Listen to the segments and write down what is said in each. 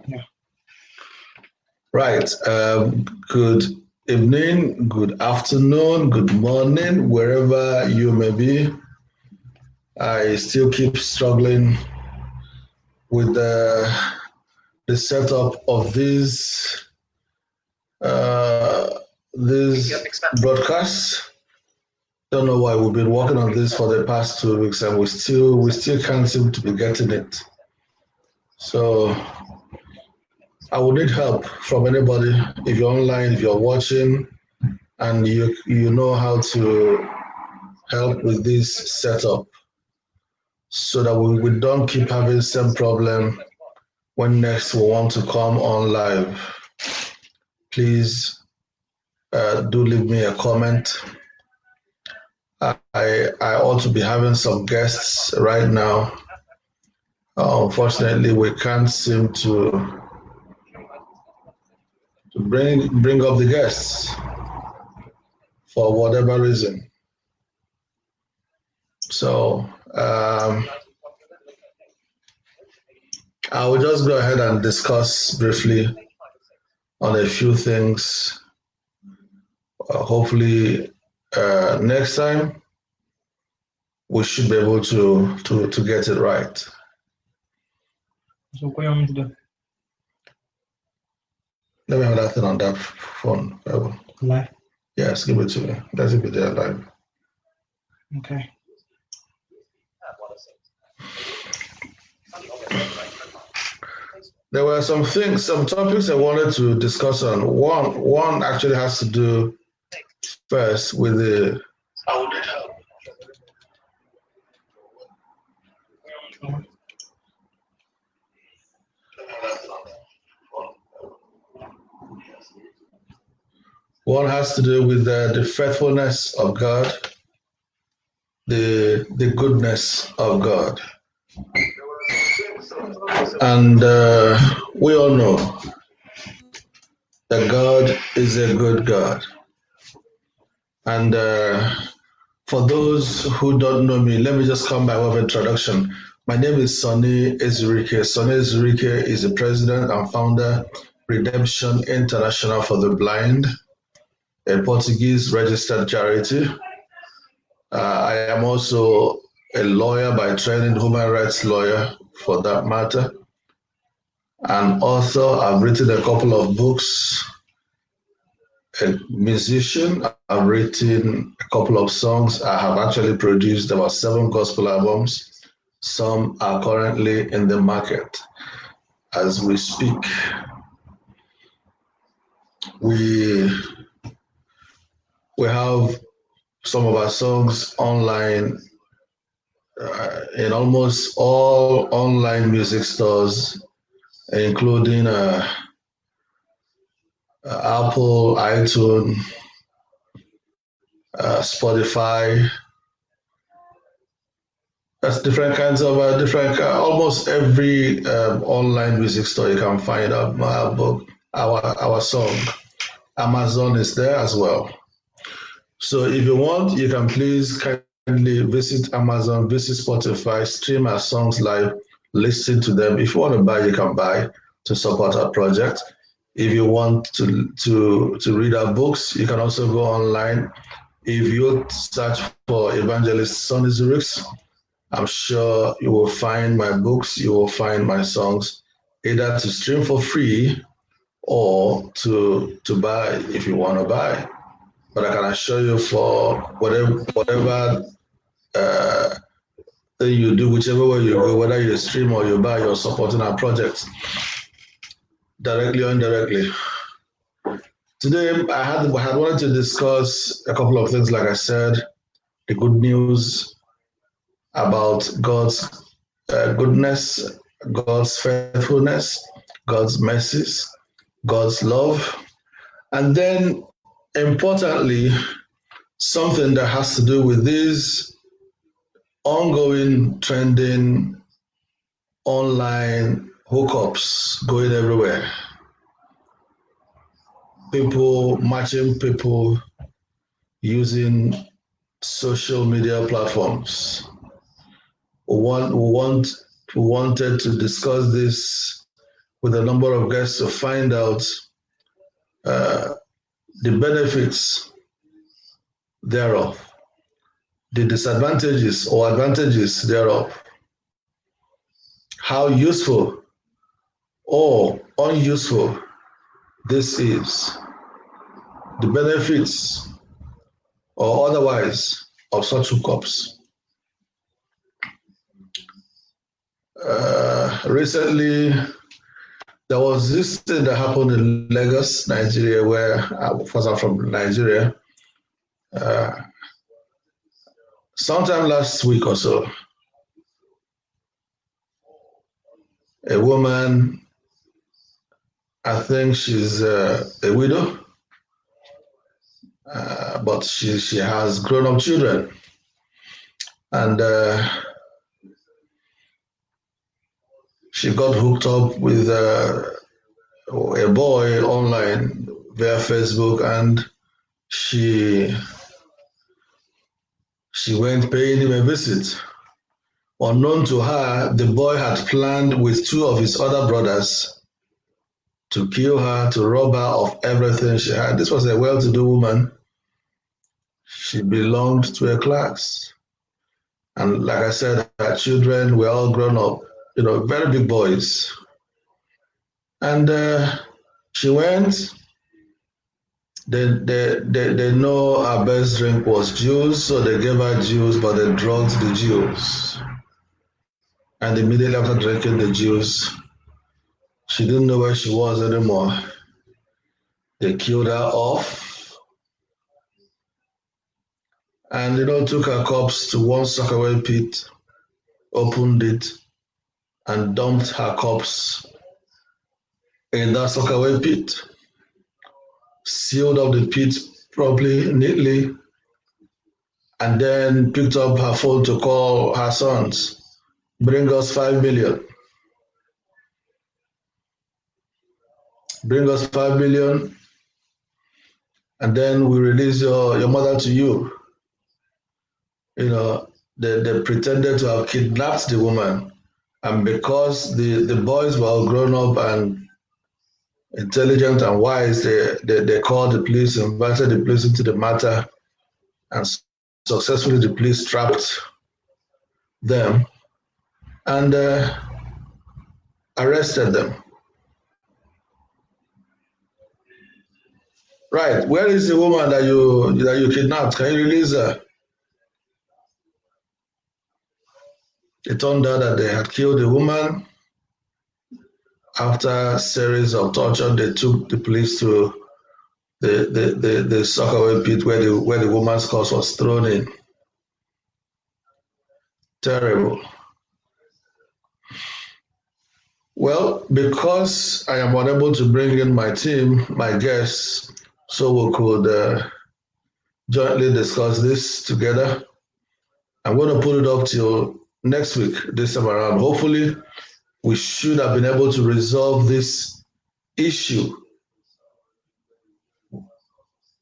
Yeah. Right. Good evening, good afternoon, good morning, wherever you may be. I still keep struggling with the setup of uh, these broadcasts. Don't know why we've been working on this for the past 2 weeks and we still can't seem to be getting it. So I would need help from anybody. If you're online, if you're watching, and you know how to help with this setup, so that we don't keep having the same problem when next we want to come on live. Please do leave me a comment. I ought to be having some guests right now. Unfortunately, we can't seem to bring up the guests for whatever reason. So I will just go ahead and discuss briefly on a few things. Hopefully, next time we should be able to get it right. So what do you want me to do? Let me have that thing on that phone. Live? Yes, give it to me. Let it be there live. Okay. There were some topics I wanted to discuss on. One actually has to do first with the. One has to do with the faithfulness of God, the goodness of God. And we all know that God is a good God. And for those who don't know me, let me just come by way of introduction. My name is Sonny Ezurike. Sonny Ezurike is the president and founder, Redemption International for the Blind, a Portuguese registered charity. I am also a lawyer by training, human rights lawyer for that matter. And author, I've written a couple of books. A musician, I've written a couple of songs. I have actually produced about 7 gospel albums. Some are currently in the market as we speak. We have some of our songs online in almost all online music stores, including Apple, iTunes, Spotify. That's different kinds of almost every online music store you can find our book, our song. Amazon is there as well. So if you want, you can please kindly visit Amazon, visit Spotify, stream our songs live, listen to them. If you want to buy, you can buy to support our project. If you want to read our books, you can also go online. If you search for Evangelist Sonny Zurich's, I'm sure you will find my books, you will find my songs, either to stream for free or to buy if you want to buy. But I can assure you, for whatever thing you do, whichever way you go, whether you stream or you buy, you're supporting our project directly or indirectly. Today, I had wanted to discuss a couple of things. Like I said, the good news about God's goodness, God's faithfulness, God's mercies, God's love, and then importantly, something that has to do with these ongoing trending online hookups going everywhere. People matching people using social media platforms. We wanted to discuss this with a number of guests to find out the benefits thereof, the disadvantages or advantages thereof, how useful or unuseful this is, the benefits or otherwise of such hookups. Recently, there was this thing that happened in Lagos, Nigeria, where, because I'm from Nigeria, sometime last week or so, a woman, I think she's a widow, but she has grown-up children. And she got hooked up with a boy online via Facebook, and she went paying him a visit. Unknown to her, the boy had planned with two of his other brothers to kill her, to rob her of everything she had. This was a well-to-do woman. She belonged to a class. And like I said, her children were all grown up, very big boys. And she went. They know her best drink was juice, so they gave her juice, but they drugged the juice. And immediately after drinking the juice, she didn't know where she was anymore. They killed her off and, took her corpse to one sockaway pit, opened it, and dumped her corpse in that sockaway pit. Sealed up the pit properly, neatly, and then picked up her phone to call her sons. Bring us 5 million. Bring us 5 million, and then we release your mother to you. They pretended to have kidnapped the woman. And because the boys were all grown up and intelligent and wise, they called the police, invited the police into the matter, and successfully the police trapped them and arrested them. Right, where is the woman that you kidnapped? Can you release her? It turned out that they had killed the woman. After a series of torture, they took the police to the sockaway pit where the woman's corpse was thrown in. Terrible. Well, because I am unable to bring in my team, my guests, so we could jointly discuss this together, I'm going to put it up till next week, this time around. Hopefully, we should have been able to resolve this issue.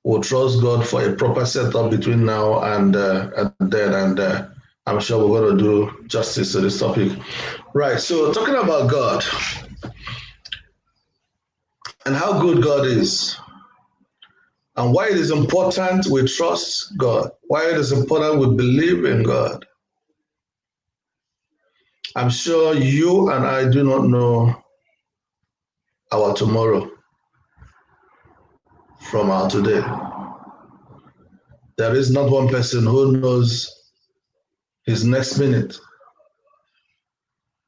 We'll trust God for a proper setup between now and then, and I'm sure we're going to do justice to this topic. Right, so talking about God and how good God is, and why it is important we trust God, why it is important we believe in God. I'm sure you and I do not know our tomorrow from our today. There is not one person who knows his next minute.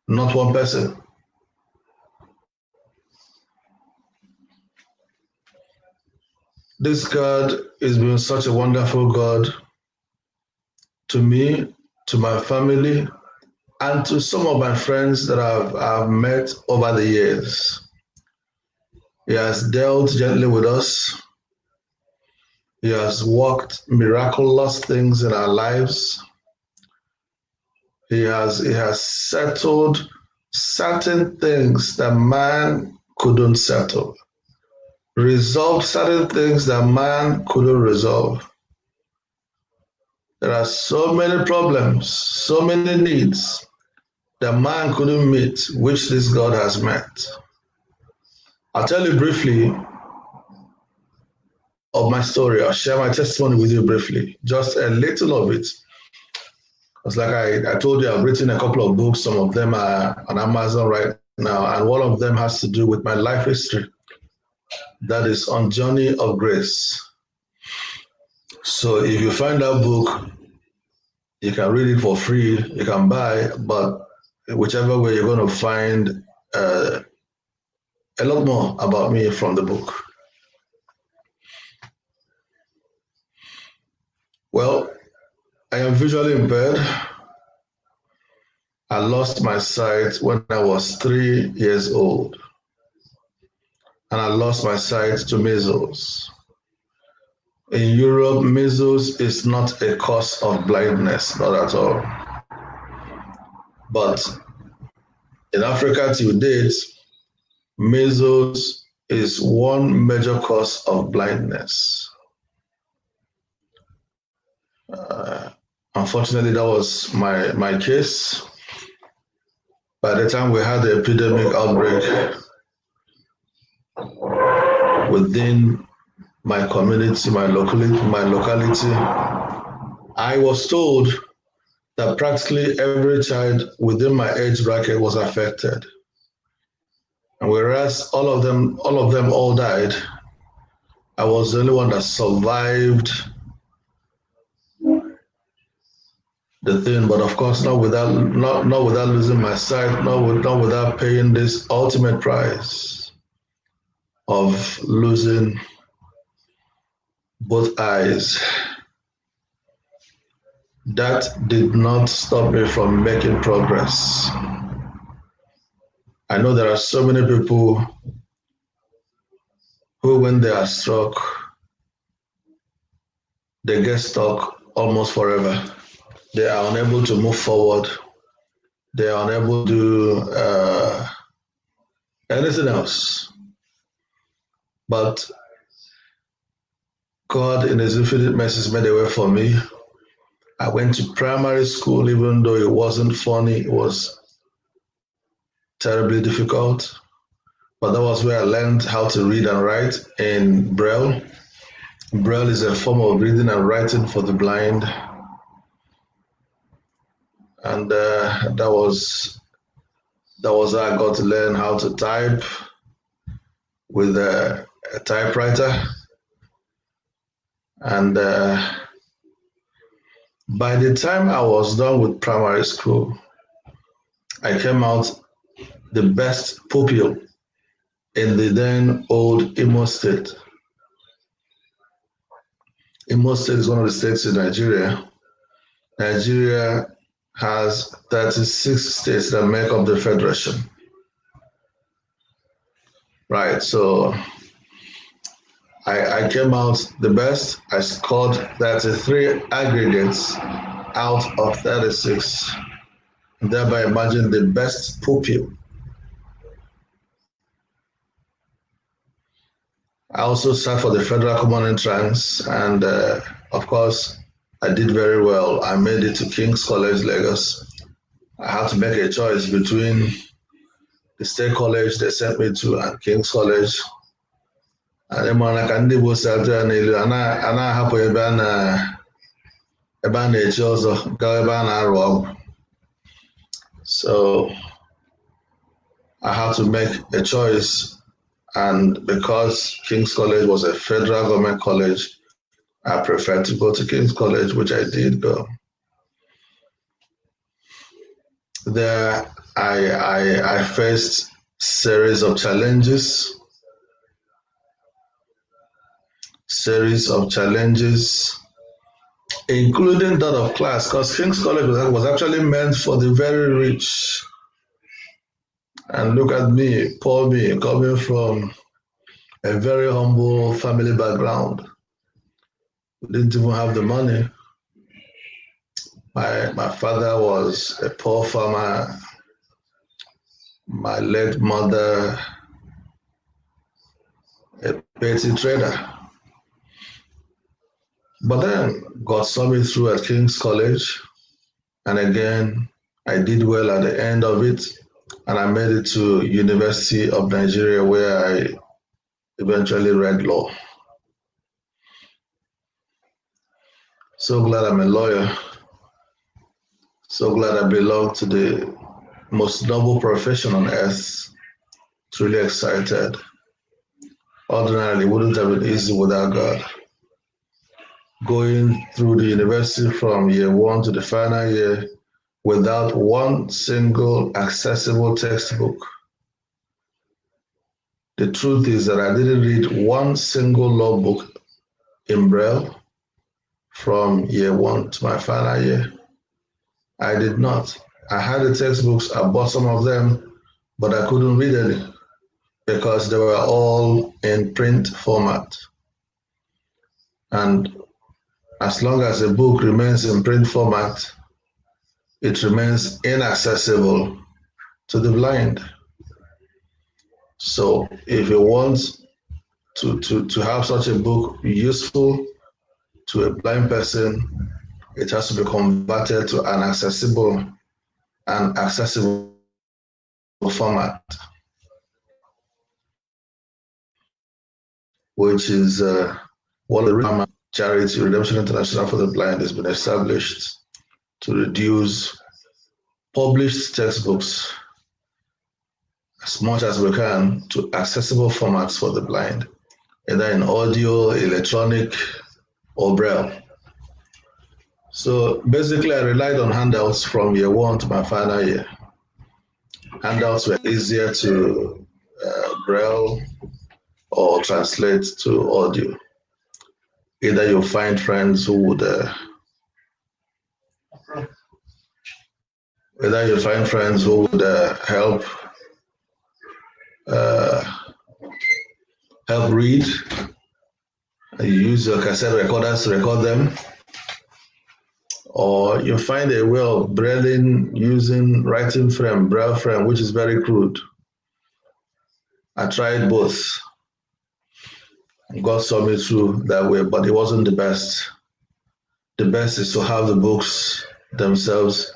Not one person. This God has been such a wonderful God to me, to my family, and to some of my friends that I've met over the years. He has dealt gently with us. He has worked miraculous things in our lives. He has settled certain things that man couldn't settle. Resolved certain things that man couldn't resolve. There are so many problems, so many needs that man couldn't meet, which this God has met. I'll tell you briefly of my story. I'll share my testimony with you briefly, just a little of it. It's like I told you, I've written a couple of books. Some of them are on Amazon right now, and one of them has to do with my life history. That is on Journey of Grace. So if you find that book, you can read it for free. You can buy, but whichever way you're going to find a lot more about me from the book. Well, I am visually impaired. I lost my sight when I was 3 years old, and I lost my sight to measles. In Europe, measles is not a cause of blindness, not at all. But in Africa to date, measles is one major cause of blindness. Unfortunately, that was my case. By the time we had the epidemic outbreak within my community, my locality, I was told that practically every child within my age bracket was affected. And whereas all of them all died, I was the only one that survived the thing, but of course not without losing my sight, not without paying this ultimate price of losing both eyes. That did not stop me from making progress. I know there are so many people who, when they are struck, they get stuck almost forever. They are unable to move forward. They are unable to do anything else. But God, in His infinite mercy, made a way for me. I went to primary school, even though it wasn't funny, it was terribly difficult. But that was where I learned how to read and write in Braille. Braille is a form of reading and writing for the blind. And that was how I got to learn how to type with a typewriter. And by the time I was done with primary school, I came out the best pupil in the then old Imo State. Imo State is one of the states in Nigeria. Nigeria has 36 states that make up the federation. Right, so I came out the best. I scored 33 aggregates out of 36. Thereby imagine the best pupil. I also sat for the Federal Common Entrance, and of course, I did very well. I made it to King's College, Lagos. I had to make a choice between the state college they sent me to and King's College. And then when I can do both sides, and I have a bandage also go ebe a na-arụ ọgwụ. So I had to make a choice, and because King's College was a federal government college, I preferred to go to King's College, which I did go. There, I faced series of challenges, including that of class, because King's College was actually meant for the very rich. And look at me, poor me, coming from a very humble family background. We didn't even have the money. My father was a poor farmer. My late mother, a petty trader. But then God saw me through at King's College. And again, I did well at the end of it. and I made it to University of Nigeria, where I eventually read law. So glad I'm a lawyer. So glad I belong to the most noble profession on earth. Truly excited. Ordinarily, wouldn't have been easy without God. Going through the university from year one to the final year without one single accessible textbook. The truth is that I didn't read one single law book in Braille from year one to my final year. I did not. I had the textbooks, I bought some of them, but I couldn't read any because they were all in print format. And as long as a book remains in print format, it remains inaccessible to the blind. So if you want to have such a book useful to a blind person, it has to be converted to an accessible format, which is what the charity Redemption International for the Blind has been established to reduce published textbooks as much as we can to accessible formats for the blind, either in audio, electronic, or braille. So basically, I relied on handouts from year one to my final year. Handouts were easier to braille or translate to audio. Either you find friends who would help read. You use your cassette recorders to record them, or you find a way of brailing using writing frame, braille frame, which is very crude. I tried both. God saw me through that way, but it wasn't the best. The best is to have the books themselves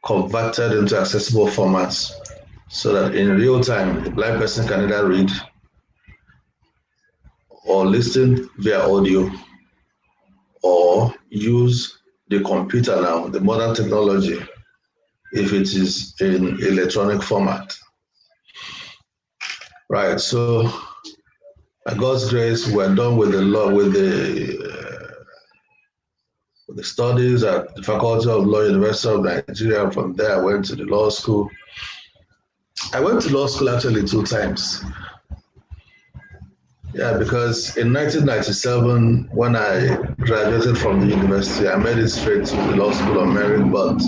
converted into accessible formats so that in real time, the blind person can either read or listen via audio or use the computer now, the modern technology, if it is in electronic format. Right, so by God's grace, we're done with the law, with the studies at the Faculty of Law, University of Nigeria. From there, I went to the law school. I went to law school actually 2 times. Yeah, because in 1997, when I graduated from the university, I made it straight to the law school on merit, but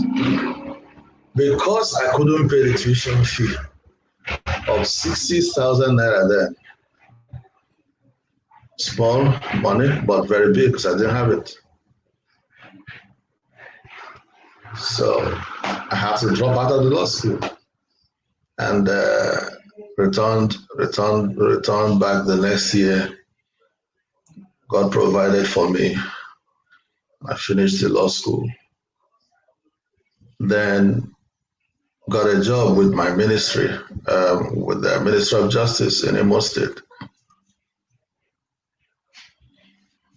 because I couldn't pay the tuition fee of 60,000 naira then, small money, but very big because I didn't have it. So I had to drop out of the law school and returned back the next year. God provided for me. I finished the law school. Then got a job with my ministry, with the Ministry of Justice in Imo State.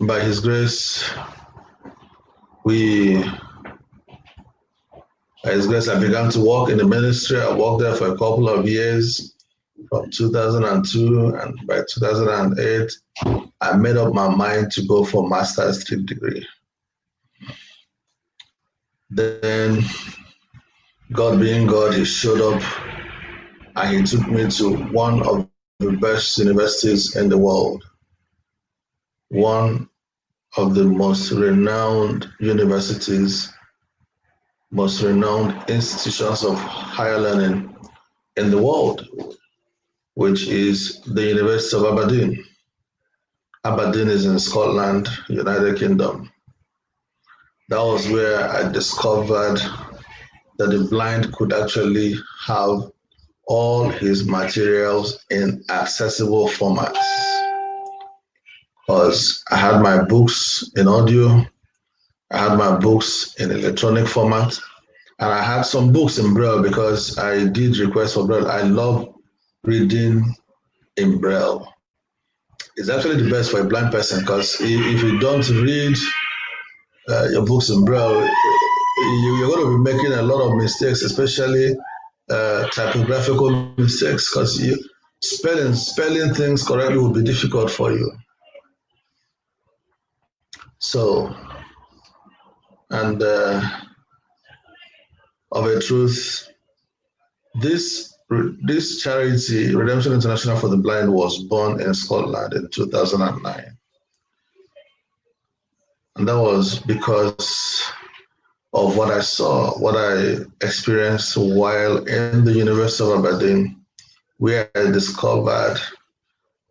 By His grace, I began to work in the ministry. I worked there for a couple of years, from 2002, and by 2008, I made up my mind to go for master's degree. Then, God being God, He showed up and He took me to one of the best universities in the world, one of the most renowned universities, most renowned institutions of higher learning in the world, which is the University of Aberdeen. Aberdeen is in Scotland, United Kingdom. That was where I discovered that the blind could actually have all his materials in accessible formats. Because I had my books in audio, I had my books in electronic format, And I had some books in Braille because I did request for Braille. I love reading in Braille. It's actually the best for a blind person because if you don't read your books in Braille, you're going to be making a lot of mistakes, especially typographical mistakes, because spelling things correctly will be difficult for you. So, and of a truth, this charity, Redemption International for the Blind, was born in Scotland in 2009. And that was because of what I saw, what I experienced while in the University of Aberdeen, where I discovered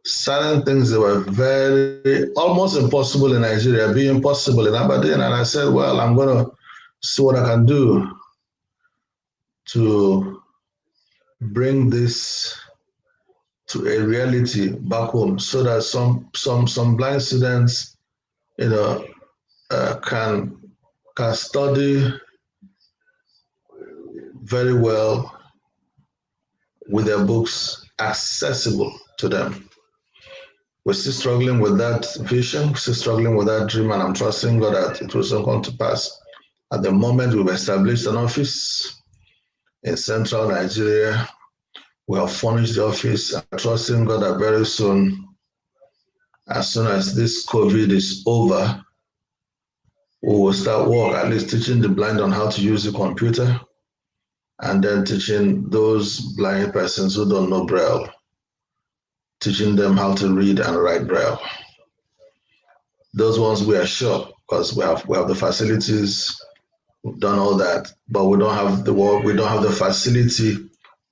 certain things that were very almost impossible in Nigeria being possible in Aberdeen. And I said, well, I'm going to see what I can do to bring this to a reality back home, so that some blind students, you know, can study very well with their books accessible to them. We're still struggling with that vision, we're still struggling with that dream, and I'm trusting God that it will soon come to pass. At the moment, we've established an office in central Nigeria. We have furnished the office. I'm trusting God that very soon, as soon as this COVID is over, we will start work, at least teaching the blind on how to use the computer, and then teaching those blind persons who don't know Braille, teaching them how to read and write Braille. Those ones we are sure, because we have the facilities, we've done all that, but we don't have the facility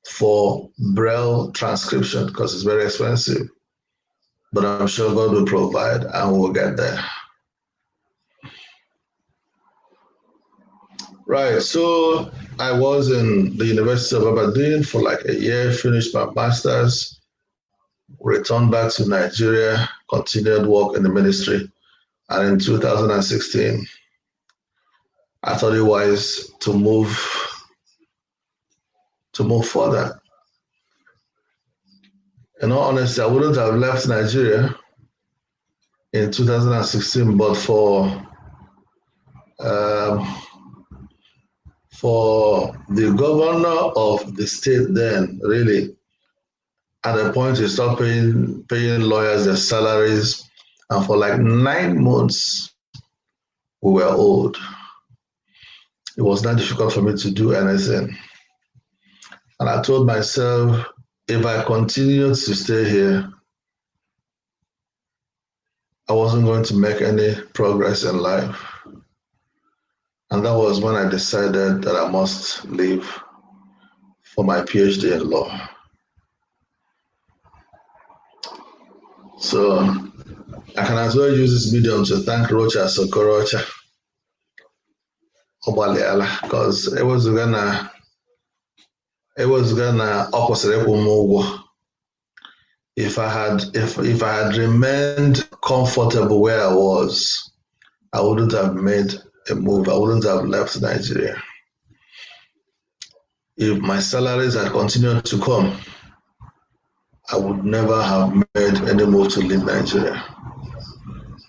for Braille transcription because it's very expensive. But I'm sure God will provide and we'll get there. Right, so I was in the University of Aberdeen for like a year, finished my master's, returned back to Nigeria, continued work in the ministry. And in 2016, I thought it wise to move further. In all honesty, I wouldn't have left Nigeria in 2016, but for the governor of the state then, really, at a point he stopped paying lawyers their salaries, and for like 9 months we were owed. It was not difficult for me to do anything. And I told myself, if I continued to stay here, I wasn't going to make any progress in life. And that was when I decided that I must leave for my PhD in law. So I can as well use this medium to thank Rocha Sokorocha Obaliala, because it was gonna opposite if I had remained comfortable where I was, I wouldn't have made a move. I wouldn't have left Nigeria. If my salaries had continued to come, I would never have made any move to leave Nigeria.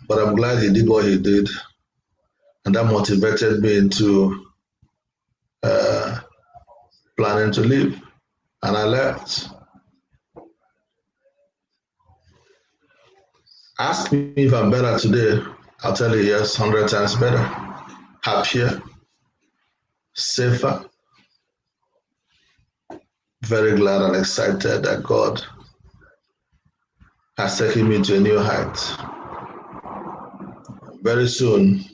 But I'm glad he did what he did, and that motivated me into planning to leave, and I left. Ask me if I'm better today, I'll tell you yes, 100 times better, happier, safer, very glad and excited that God has taken me to a new height. Very soon,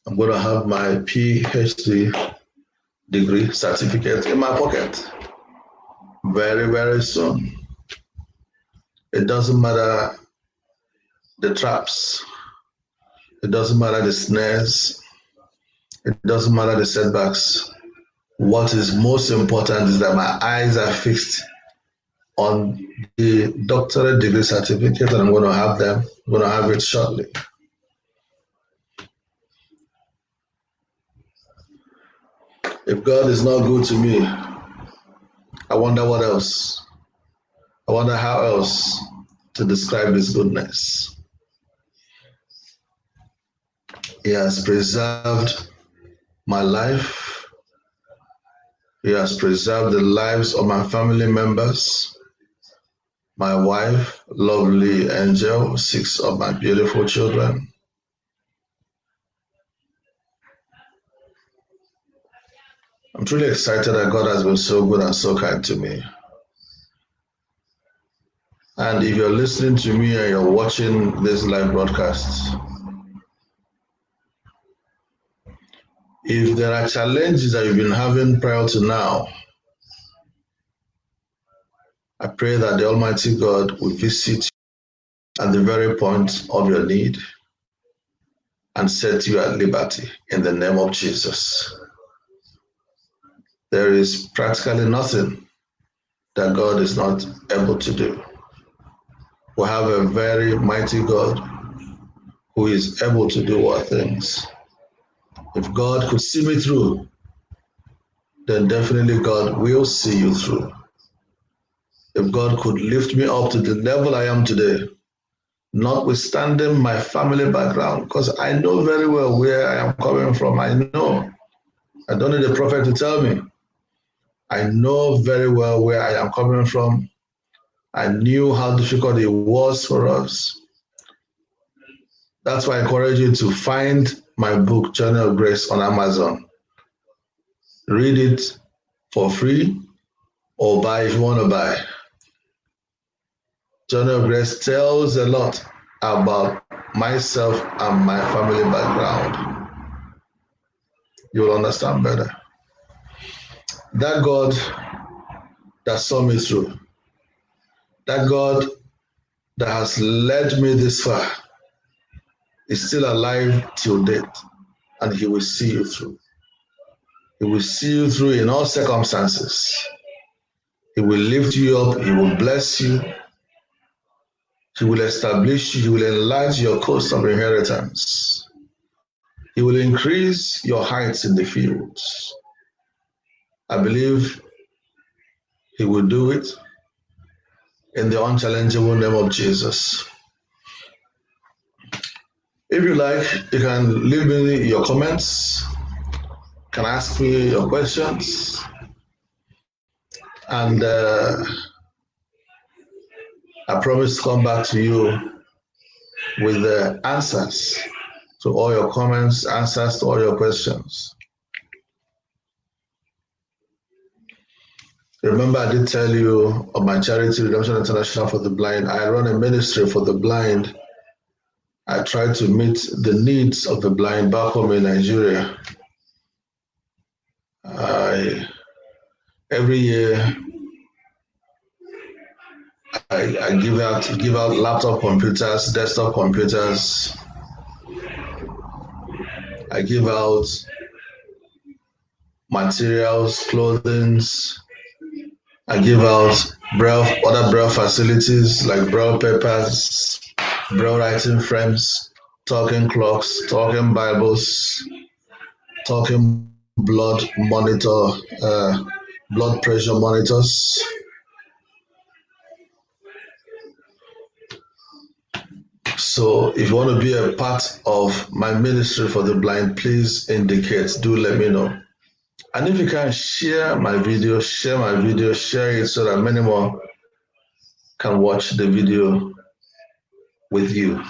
I'm going to have my PhD degree certificate in my pocket. Very, very soon. It doesn't matter the traps. It doesn't matter the snares. It doesn't matter the setbacks. What is most important is that my eyes are fixed on the doctorate degree certificate, and I'm going to have them. I'm going to have it shortly. If God is not good to me, I wonder what else. I wonder how else to describe His goodness. He has preserved my life. He has preserved the lives of my family members, my wife, lovely Angel, 6 of my beautiful children. I'm truly excited that God has been so good and so kind to me. And if you're listening to me and you're watching this live broadcast, if there are challenges that you've been having prior to now, I pray that the Almighty God will visit you at the very point of your need and set you at liberty in the name of Jesus. There is practically nothing that God is not able to do. We have a very mighty God who is able to do all things. If God could see me through, then definitely God will see you through. If God could lift me up to the level I am today, notwithstanding my family background, because I know very well where I am coming from. I know. I don't need a prophet to tell me. I know very well where I am coming from. I knew how difficult it was for us. That's why I encourage you to find my book, Journey of Grace, on Amazon. Read it for free or buy if you want to buy. Journey of Grace tells a lot about myself and my family background. You will understand better. That God that saw me through, that God that has led me this far, is still alive till date, and He will see you through. He will see you through in all circumstances. He will lift you up. He will bless you. He will establish you. He will enlarge your coast of inheritance. He will increase your heights in the fields. I believe He will do it in the unchallengeable name of Jesus. If you like, you can leave me your comments, can ask me your questions, and I promise to come back to you with the answers to all your comments, answers to all your questions. Remember, I did tell you of my charity, Redemption International for the Blind. I run a ministry for the blind. I try to meet the needs of the blind back home in Nigeria. Every year, I give out laptop computers, desktop computers. I give out materials, clothing. I give out other braille facilities like braille papers, braille writing frames, talking clocks, talking Bibles, talking blood monitor, blood pressure monitors. So if you want to be a part of my ministry for the blind, please indicate. Do let me know. And if you can share my video, share it so that many more can watch the video with you.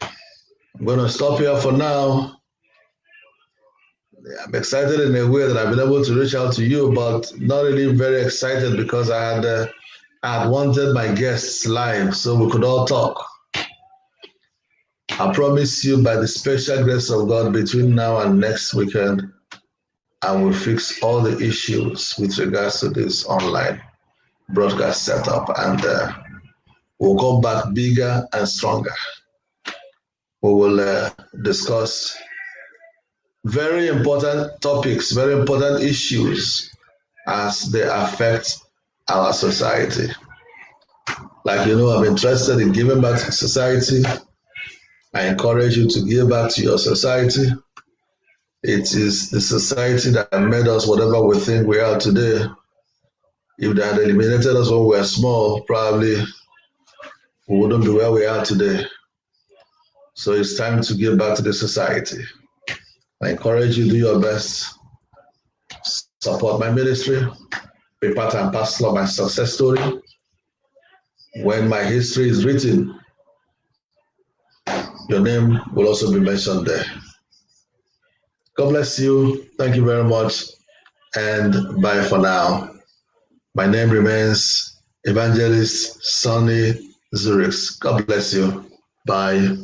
I'm going to stop here for now. I'm excited in a way that I've been able to reach out to you, but not really very excited because I had wanted my guests live so we could all talk. I promise you, by the special grace of God, between now and next weekend, I will fix all the issues with regards to this online broadcast setup, and we'll come back bigger and stronger. We will discuss very important topics, very important issues as they affect our society. Like, I'm interested in giving back to society. I encourage you to give back to your society. It is the society that made us whatever we think we are today. If they had eliminated us when we were small, probably we wouldn't be where we are today. So it's time to give back to the society. I encourage you to do your best, support my ministry, be part and parcel of my success story. When my history is written, your name will also be mentioned there. God bless you. Thank you very much. And bye for now. My name remains Evangelist Sonny Zurich. God bless you. Bye.